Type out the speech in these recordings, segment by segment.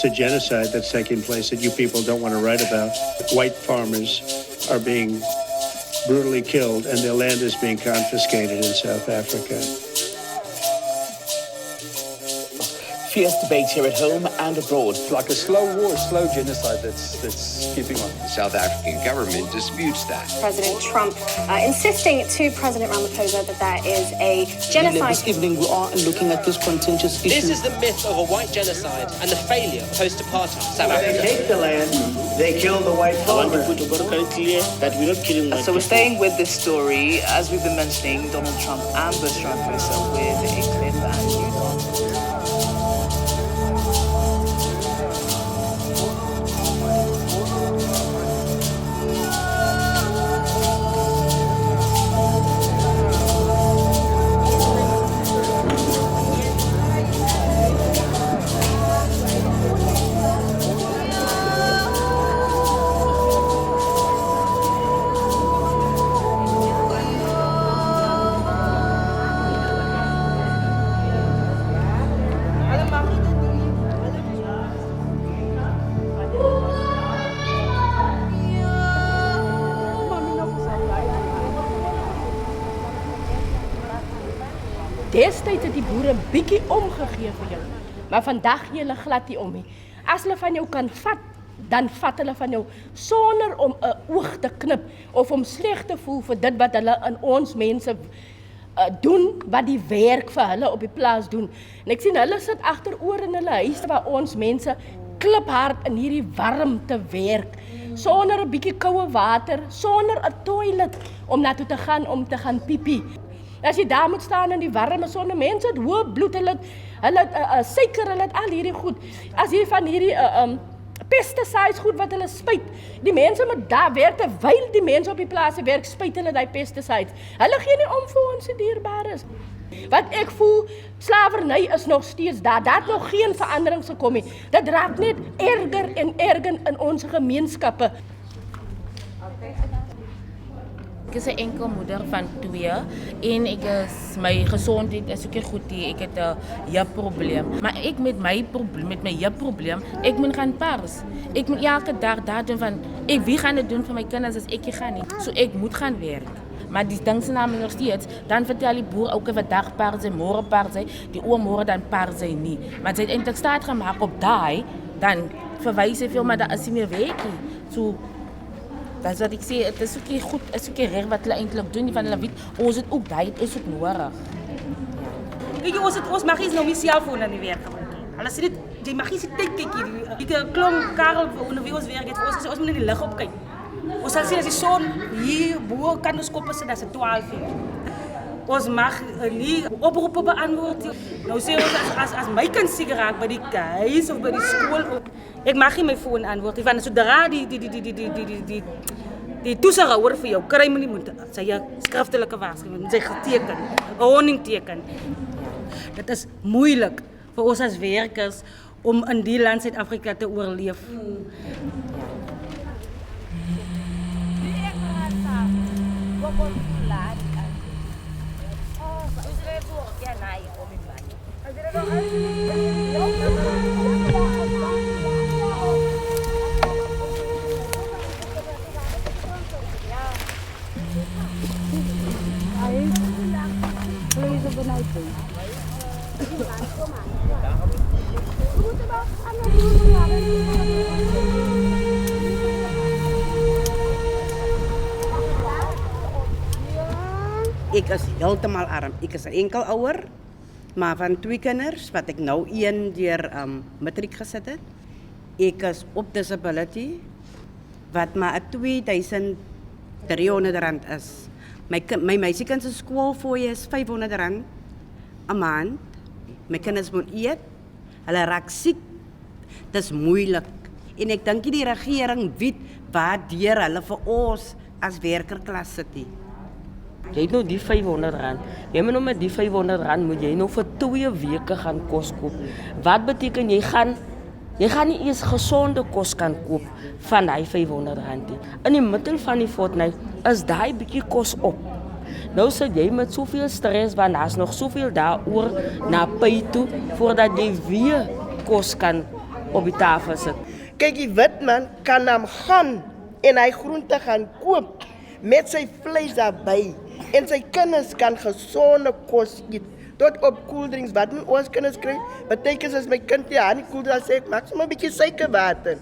It's a genocide that's taking place that you people don't want to write about. White farmers are being brutally killed and their land is being confiscated in South Africa. Fierce debate here at home and abroad. It's like a slow war, a slow genocide that's keeping on. The South African government disputes that. President Trump insisting to President Ramaphosa that there is a genocide. This evening we are looking at this contentious issue. This is the myth of a white genocide and the failure of post-apartheid South Africa. They take the land, they kill the white farmer. I want to put very clear that we're not killing white So we're staying with this story, as we've been mentioning, Donald Trump ambushed Ramaphosa with a clip and news on. Destijds het die boere 'n bietjie omgegee vir jou, maar vandag gee hulle glad nie om nie. As hulle van jou kan vat, dan vat hulle van jou sonder om 'n oog te knip of om sleg te voel vir dit wat hulle in ons mense doen, wat die werk vir hulle op die plaas doen. En ek sien hulle sit agteroor in hulle huise waar ons mense kliphard in hierdie warmte werk, sonder 'n bietjie koue water, sonder 'n toilet om na toe te gaan om te gaan piepie. As jy daar moet staan in die warme son, mense het hoë bloed, hulle het suiker, hulle het al hierdie goed. As jy van hierdie pesticides goed wat hulle spuit, die mense moet daar werk terwyl die mense op die plase werk, spuit hulle die pesticides. Hulle gee nie om vir ons se dierbares. Wat ek voel, slawerny is nog steeds daar. Daar het nog geen verandering gekom nie. Dit raak net erger en erger in ons gemeenskappe. Ek is 'n enkel moeder van 2 en my gesondheid is ook nie goed nie. Ek het 'n heupprobleem. Maar ek met my heupprobleem, ek moet gaan pars. Ek moet elke dag daar doen van wie gaan dit doen vir my kinders as ek nie gaan nie. So ek moet gaan werk. Maar die ding se naam nog steeds, dan vertel die boer ook vandag pars hy, môre pars hy, die oormôre dan pars hy nie. Maar sy het eintlik staat gemaak op daai, dan verwys hy veel maar daar is nie meer werk nie. So dat is wat ek sê, het is ook nie goed, is ook nie reg wat hulle eintlik doen nie, van hulle weet, ons het ook daai, het is ook nodig. Weet jy, ons mag eens nou nie selfoon aan die werk gebruik. Hulle sê dit, jy mag nie sê tyd kyk hier. Ek klomp Karel, onder wie ons werk het, ons moet in die lig opkyk. Ons sal sien as die son hier bo kan ons koppe sit, dat is 12 uur. Ons mag nie oproepe beantwoord. Nou sê ons, as my kind siek raak by die huis of by die skool, ek mag nie my foon antwoord, want sodra die toesighouer vir jou kry my nie moet sy skriftelike waarskuwing, sy geteken, 'n honingteken. Dit is moeilik vir ons as werkers om in die land Suid-Afrika te oorleef. Ek is heeltemal arm. Ek is 'n enkel ouer, maar van 2 kinders wat ek nou een deur matriek gesit het. Ek is op disability wat maar 2300 rand is. My meisiekind se skoolfooi is 500 rand 'n maand. My kinders moet eet. Hulle raak siek. Dis moeilik. En ek dink die regering weet waardeur hulle vir ons as werkerklas sit nie. Jy het nou die 500 rand. Jy moet nou met die 500 rand moet jy nou vir 2 weke gaan kos koop. Wat beteken jy gaan nie eers gesonde kos kan koop van daai 500 rand nie. In die middel van die fortnight is daai bietjie kos op. Nou sit jy met soveel stres want daar's nog soveel daaroor na by toe voordat jy weer kos kan op die tafel sit. Kyk, die wit man kan hom gaan en hy groente gaan koop met sy vleis daarbij. En sy kinders kan gesonde kos eet. Tot op koeldrinks, wat moet ons kinders kry? Betekent as my kind die aan die koeldrink sê, ek maak sommer 'n bietjie suikerwater.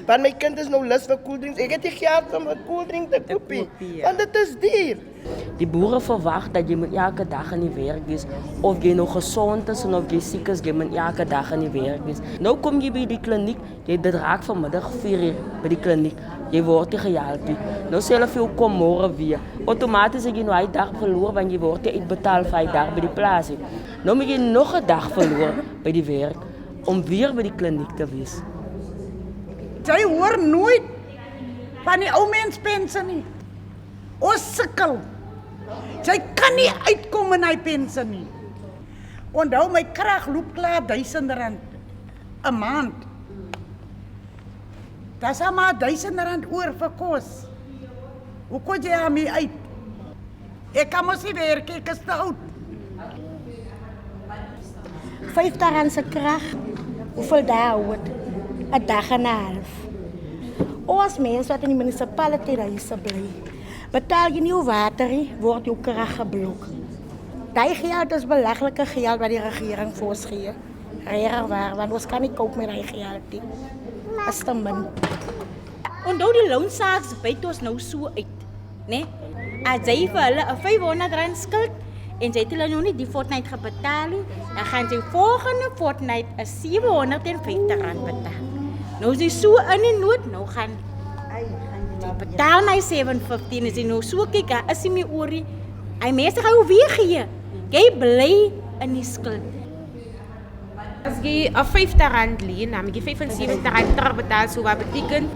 Want my kind is nou lus vir koeldrinks. Ek het nie geld om 'n koeldrink te koop nie, want dit is duur. Die boere verwag dat jy moet elke dag aan die werk wees, of jy nog gesond is en of jy siek is, jy moet elke dag aan die werk wees. Nou kom jy by die kliniek, jy dit raak vanmiddag 4:00 by die kliniek. Jy word nie gehelp nie. Nou sê hulle vir jou kom môre weer. Outomaties het jy nou 'n dag verloor want jy word nie uitbetaal vir 'n dag by die plaas nie. Nou moet jy nog 'n dag verloor by die werk om weer by die kliniek te wees. Jy hoor nooit van die ou mens pensioen nie. Ons sukkel. Jy kan nie uitkom in hy pensioen nie. Onthou my krag loop klaar R1000 'n maand. Dis maar R1000 oor vir kos. Hoe kom jy aan my uit? Ek kan mos nie werk, ek is te oud. R50 se krag. Hoeveel dae hou dit? 'n dag en 'n half. Ons mense wat in die munisipaliteit huise bly, betaal jy nie jou water nie, word jou krag geblok. Daai geld is belaglike geld wat die regering vir ons gee. Regtig waar, want ons kan nie koop met daai geld nie. As te min. Onthou die loonsaaks byt ons nou so uit, né? As jy vir hulle 'n R500 skuld en jy het hulle nog nie die fortnight gebetaal nie, dan gaan jy volgende fortnight 'n R750 betaal. Nou is jy so in die nood, nou gaan jy betaal my R750 en as jy nou so kyk, daar is nie meer oor nie. Hy mense gaan jou weer gee. Jy bly in die skuld. As jy 'n R50 leen, dan moet jy R75 terugbetaal, so wat beteken?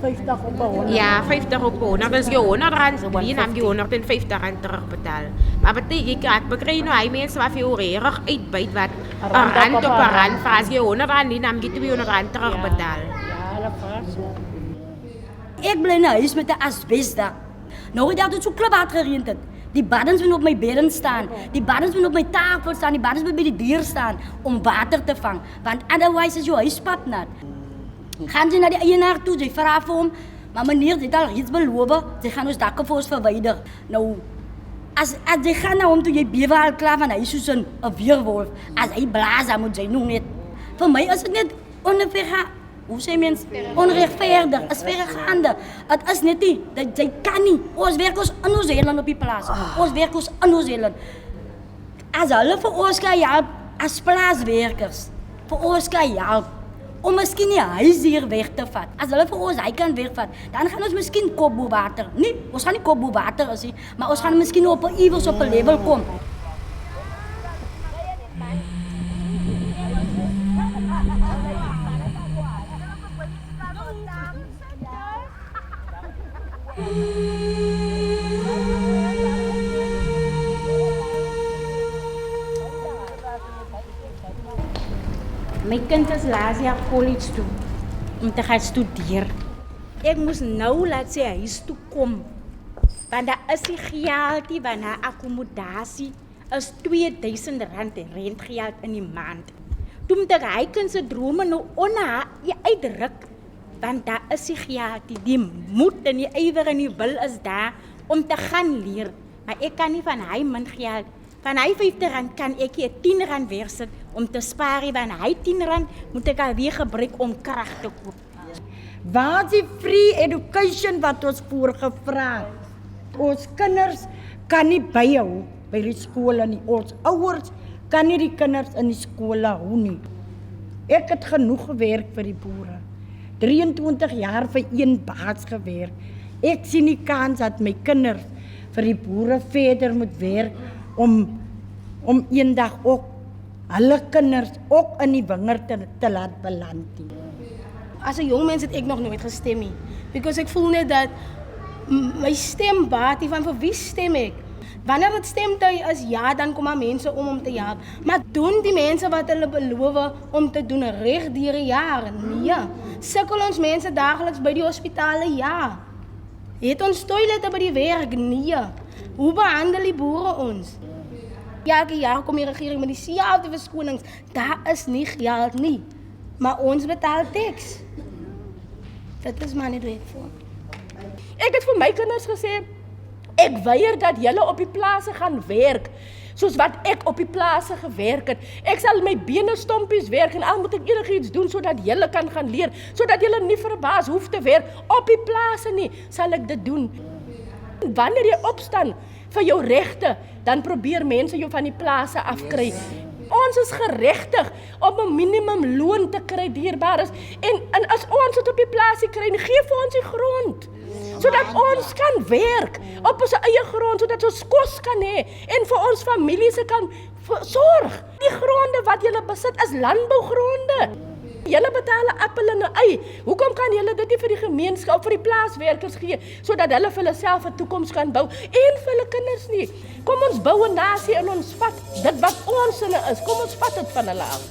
50 op 100. Ja, 50 op 100. As jy R100 leen, dan moet jy R150 terugbetaal. Maar beteken jy bekry nou hy mense wat vir jou reg uitbyt wat R1 op R1, vir as jy R100 leen, dan moet jy R200 terugbetaal. Ja, hulle vras. Ek bly in 'n huis met 'n asbesdak. Nou het dit so klipbaat gereën het. Die baddens moet op my bedden staan. Die baddens moet op my tafel staan. Die baddens moet by die deur staan om water te vang. Want otherwise is jou huis papnat. Gaan jy na die eienaar toe, jy vra vir hom, maar meneer, jy het al iets beloof, jy gaan ons dakke vir ons verwyder. Nou, as jy gaan na hom toe, jy bewe al klaar van hy is soos 'n weerwolf. As hy blaas, dan moet jy nog net. Vir my is dit net hoe sê mens, onregverdig, is verregaande. Het is net nie, dat jy kan nie. Ons werk ons in ons Zeeland op die plaas. Ons werk ons in ons Zeeland. As hulle vir ons kan help, as plaaswerkers, vir ons kan help, om miskien die huis hier weg te vat. As hulle vir ons hy kan wegvat, dan gaan ons miskien kopboewater. Nee, ons gaan nie kopboewater as nie, maar ons gaan miskien op 'n iewers op 'n level kom. My kind is laas jaar college toe om te gaan studeer. Ek moes nou laat sy huis toe kom. Want daar is die geld nie, want haar akkommodasie is R2000 rentgeld in die maand. Toe moet ek hy kind se drome nou onder haar uitdruk. Want daar is die geld nie, die moed en die ywer en die wil is daar om te gaan leer. Maar ek kan nie van hy min geld. Van hy R50 kan ek hier R10 weersit om te spaar, want hy R10 moet ek alweer gebruik om krag te koop. Waar is die free education wat ons voorgevra het? Ons kinders kan nie byhou by die skole nie. Ons ouers kan nie die kinders in die skole hou nie. Ek het genoeg gewerk vir die boere. 23 jaar vir een baas gewerk. Ek sien die kans dat my kinders vir die boere verder moet werk om eendag ook hulle kinders ook in die wingerd te laat beland. As 'n jong mens het ek nog nooit gestem nie. Because ek voel net dat my stem baat nie, van vir wie stem ek? Wanneer dit stemtyd is, ja, dan kom maar mense om te help. Maar doen die mense wat hulle beloof om te doen reg deur die jaar? Nee. Sukkel ons mense daagliks by die hospitale? Ja. Het ons toilette by die werk? Nee. Hoe behandel die boere ons? Elke jaar kom die regering met dieselfde verskonings. Daar is nie geld nie. Maar ons betaal teks. Dit is maar nie regvol. Ek het vir my kinders gesê, ek weier dat julle op die plase gaan werk, soos wat ek op die plase gewerk het. Ek sal my bene stompies werk en al moet ek enigiets doen sodat julle kan gaan leer, sodat julle nie vir 'n baas hoef te werk op die plase nie, sal ek dit doen. Wanneer jy opstaan vir jou regte, dan probeer mense jou van die plase afkry. Ons is geregtig om 'n minimum loon te kry, dierbares. En as ons dit op die plaasie kry, gee vir ons die grond. Sodat ons kan werk op ons eie grond, sodat ons kos kan hê en vir ons families kan sorg. Die gronde wat julle besit is landbougronde. Julle betaal 'n appel en 'n ei. Hoekom kan julle dit nie vir die gemeenskap, vir die plaaswerkers gee, sodat hulle vir hulle self 'n toekoms kan bou en vir hulle kinders nie? Kom ons bou 'n nasie en ons vat dit wat ons sinne is. Kom ons vat dit van hulle af.